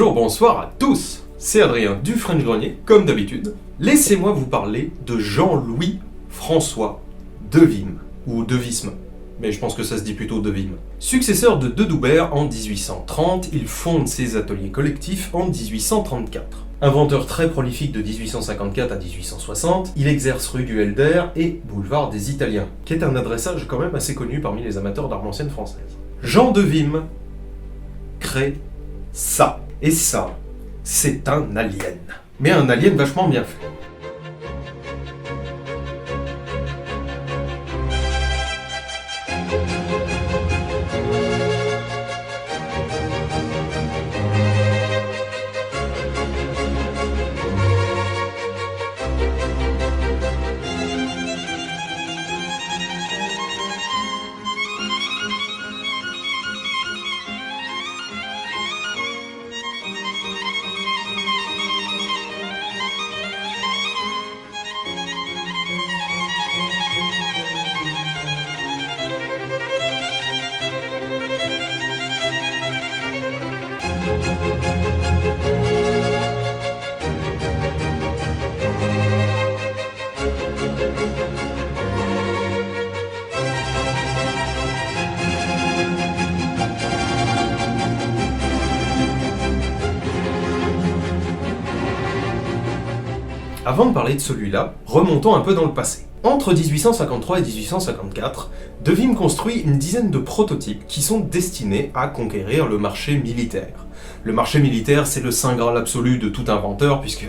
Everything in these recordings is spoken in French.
Bonjour, bonsoir à tous, c'est Adrien du French Grenier, comme d'habitude. Laissez-moi vous parler de Jean-Louis François Devime, ou Devisme, mais je pense que ça se dit plutôt Devime. Successeur de Dedoubert en 1830, il fonde ses ateliers collectifs en 1834. Inventeur très prolifique de 1854 à 1860, il exerce rue du Helder et boulevard des Italiens, qui est un adressage quand même assez connu parmi les amateurs d'art ancienne française. Jean Devime crée ça. Et ça, c'est un alien. Mais un alien vachement bien fait. Avant de parler de celui-là, remontons un peu dans le passé. Entre 1853 et 1854, Devime construit une dizaine de prototypes qui sont destinés à conquérir le marché militaire. Le marché militaire, c'est le saint graal absolu de tout inventeur puisque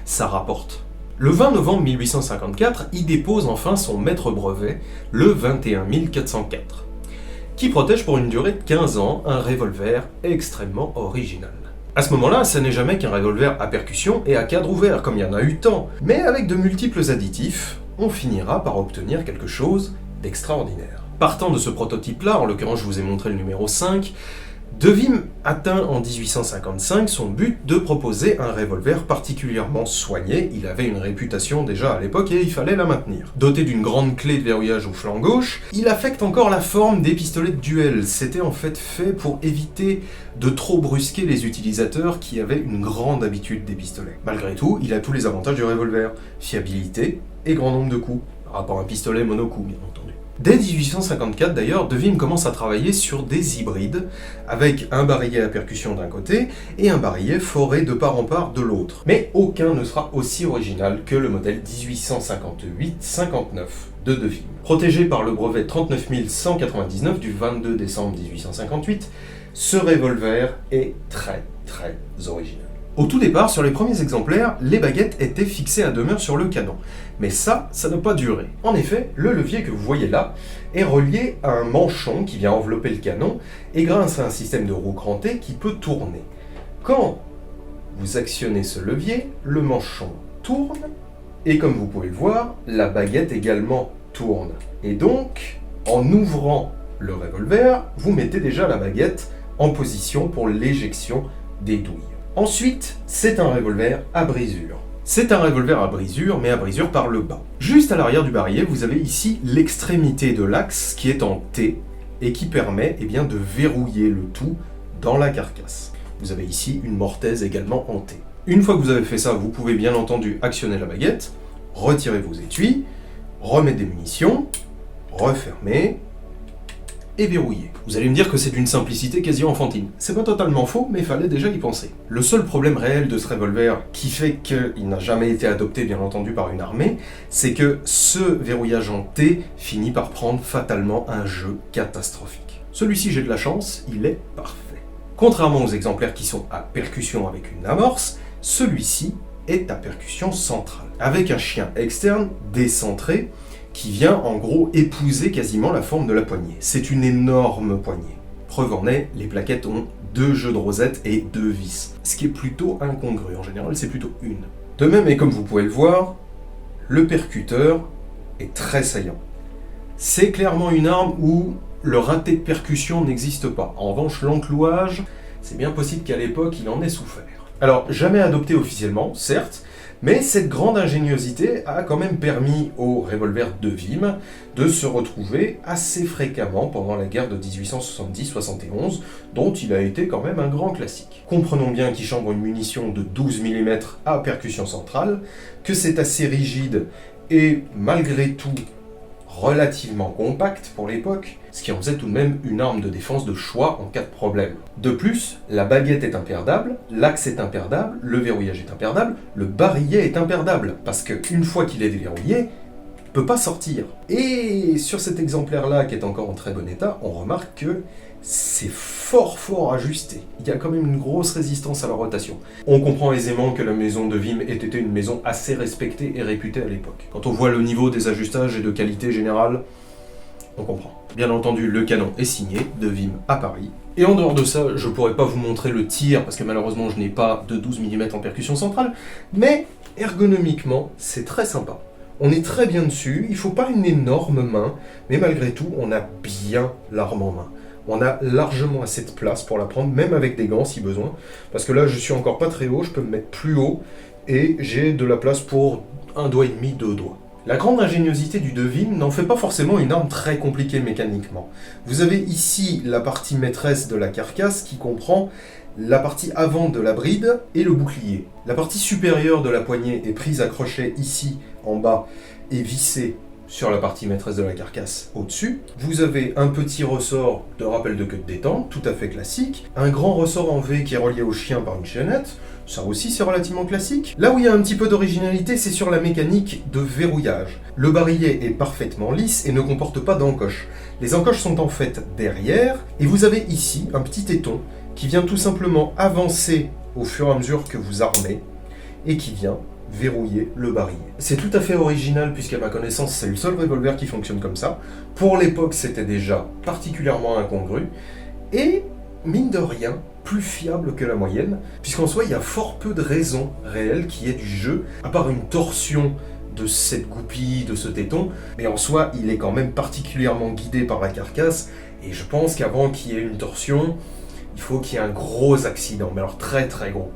ça rapporte. Le 20 novembre 1854, il dépose enfin son maître brevet, le 21404, qui protège pour une durée de 15 ans un revolver extrêmement original. À ce moment-là, ça n'est jamais qu'un revolver à percussion et à cadre ouvert, comme il y en a eu tant, mais avec de multiples additifs, on finira par obtenir quelque chose d'extraordinaire. Partant de ce prototype-là, en l'occurrence je vous ai montré le numéro 5, Devime atteint en 1855 son but de proposer un revolver particulièrement soigné. Il avait une réputation déjà à l'époque et il fallait la maintenir. Doté d'une grande clé de verrouillage au flanc gauche, il affecte encore la forme des pistolets de duel. C'était en fait fait pour éviter de trop brusquer les utilisateurs qui avaient une grande habitude des pistolets. Malgré tout, il a tous les avantages du revolver. Fiabilité et grand nombre de coups, par rapport à un pistolet monocoup bien entendu. Dès 1854 d'ailleurs, Devime commence à travailler sur des hybrides, avec un barillet à percussion d'un côté et un barillet foré de part en part de l'autre. Mais aucun ne sera aussi original que le modèle 1858-59 de Devime. Protégé par le brevet 39199 du 22 décembre 1858, ce revolver est très original. Au tout départ, sur les premiers exemplaires, les baguettes étaient fixées à demeure sur le canon. Mais ça n'a pas duré. En effet, le levier que vous voyez là est relié à un manchon qui vient envelopper le canon et grâce à un système de roue crantée qui peut tourner. Quand vous actionnez ce levier, le manchon tourne et comme vous pouvez le voir, la baguette également tourne. Et donc, en ouvrant le revolver, vous mettez déjà la baguette en position pour l'éjection des douilles. Ensuite, c'est un revolver à brisure. C'est un revolver à brisure, mais à brisure par le bas. Juste à l'arrière du barillet, vous avez ici l'extrémité de l'axe qui est en T et qui permet de verrouiller le tout dans la carcasse. Vous avez ici une mortaise également en T. Une fois que vous avez fait ça, vous pouvez bien entendu actionner la baguette, retirer vos étuis, remettre des munitions, refermer et verrouiller. Vous allez me dire que c'est d'une simplicité quasi enfantine. C'est pas totalement faux, mais il fallait déjà y penser. Le seul problème réel de ce revolver, qui fait qu'il n'a jamais été adopté bien entendu par une armée, c'est que ce verrouillage en T finit par prendre fatalement un jeu catastrophique. Celui-ci, j'ai de la chance, il est parfait. Contrairement aux exemplaires qui sont à percussion avec une amorce, celui-ci est à percussion centrale, avec un chien externe décentré, qui vient en gros épouser quasiment la forme de la poignée. C'est une énorme poignée. Preuve en est, les plaquettes ont 2 jeux de rosettes et 2 vis, ce qui est plutôt incongru, en général c'est plutôt une. De même, et comme vous pouvez le voir, le percuteur est très saillant. C'est clairement une arme où le raté de percussion n'existe pas. En revanche, l'enclouage, c'est bien possible qu'à l'époque il en ait souffert. Alors, jamais adopté officiellement, certes, Mais cette grande ingéniosité a quand même permis au revolver de Vim de se retrouver assez fréquemment pendant la guerre de 1870-71, dont il a été quand même un grand classique. Comprenons bien qu'il chambre une munition de 12 mm à percussion centrale, que c'est assez rigide et malgré tout relativement compact pour l'époque, ce qui en faisait tout de même une arme de défense de choix en cas de problème. De plus, la baguette est imperdable, l'axe est imperdable, le verrouillage est imperdable, le barillet est imperdable, parce qu'une fois qu'il est déverrouillé, il ne peut pas sortir. Et sur cet exemplaire-là, qui est encore en très bon état, on remarque que c'est fort ajusté. Il y a quand même une grosse résistance à la rotation. On comprend aisément que la maison de Vim ait été une maison assez respectée et réputée à l'époque. Quand on voit le niveau des ajustages et de qualité générale, on comprend. Bien entendu, le canon est signé de Vim à Paris. Et en dehors de ça, je pourrais pas vous montrer le tir, parce que malheureusement je n'ai pas de 12 mm en percussion centrale, mais ergonomiquement, c'est très sympa. On est très bien dessus, il faut pas une énorme main, mais malgré tout, on a bien l'arme en main. On a largement assez de place pour la prendre, même avec des gants si besoin, parce que là je suis encore pas très haut, je peux me mettre plus haut, et j'ai de la place pour 1,5 doigt, 2 doigts. La grande ingéniosité du de Vim n'en fait pas forcément une arme très compliquée mécaniquement. Vous avez ici la partie maîtresse de la carcasse qui comprend la partie avant de la bride et le bouclier. La partie supérieure de la poignée est prise à crochet ici en bas et vissée sur la partie maîtresse de la carcasse au-dessus. Vous avez un petit ressort de rappel de queue de détente, tout à fait classique. Un grand ressort en V qui est relié au chien par une chaînette. Ça aussi c'est relativement classique. Là où il y a un petit peu d'originalité, c'est sur la mécanique de verrouillage. Le barillet est parfaitement lisse et ne comporte pas d'encoche. Les encoches sont en fait derrière, et vous avez ici un petit téton qui vient tout simplement avancer au fur et à mesure que vous armez, et qui vient verrouiller le barillet. C'est tout à fait original puisqu'à ma connaissance c'est le seul revolver qui fonctionne comme ça. Pour l'époque c'était déjà particulièrement incongru, et mine de rien, plus fiable que la moyenne, puisqu'en soi, il y a fort peu de raisons réelles qui est du jeu, à part une torsion de cette goupille, de ce téton, mais en soi, il est quand même particulièrement guidé par la carcasse, et je pense qu'avant qu'il y ait une torsion, il faut qu'il y ait un gros accident, mais alors très gros.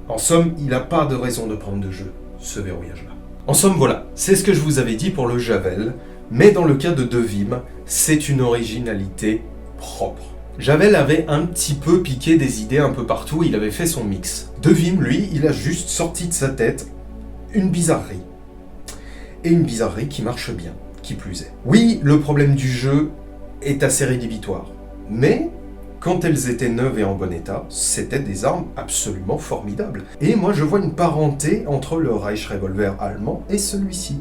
En somme, il n'a pas de raison de prendre de jeu, ce verrouillage-là. En somme, voilà, c'est ce que je vous avais dit pour le Javel, mais dans le cas de Vim, c'est une originalité propre. Javel avait un petit peu piqué des idées un peu partout, il avait fait son mix. De Vim, lui, il a juste sorti de sa tête une bizarrerie. Et une bizarrerie qui marche bien, qui plus est. Oui, le problème du jeu est assez rédhibitoire, mais quand elles étaient neuves et en bon état, c'était des armes absolument formidables. Et moi, je vois une parenté entre le Reich Revolver allemand et celui-ci.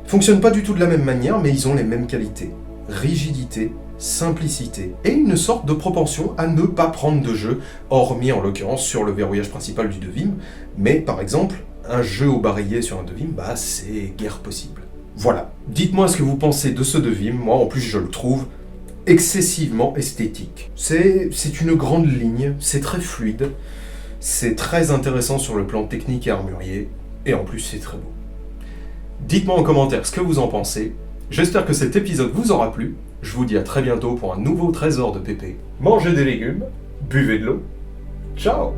Ils fonctionnent pas du tout de la même manière, mais ils ont les mêmes qualités. Rigidité, simplicité, et une sorte de propension à ne pas prendre de jeu, hormis en l'occurrence sur le verrouillage principal du de Vim, mais par exemple, un jeu au barillet sur un de Vim, bah c'est guère possible. Voilà, dites-moi ce que vous pensez de ce de Vim, moi en plus je le trouve excessivement esthétique. C'est une grande ligne, c'est très fluide, c'est très intéressant sur le plan technique et armurier, et en plus c'est très beau. Dites-moi en commentaire ce que vous en pensez. J'espère que cet épisode vous aura plu. Je vous dis à très bientôt pour un nouveau trésor de PP. Mangez des légumes, buvez de l'eau. Ciao!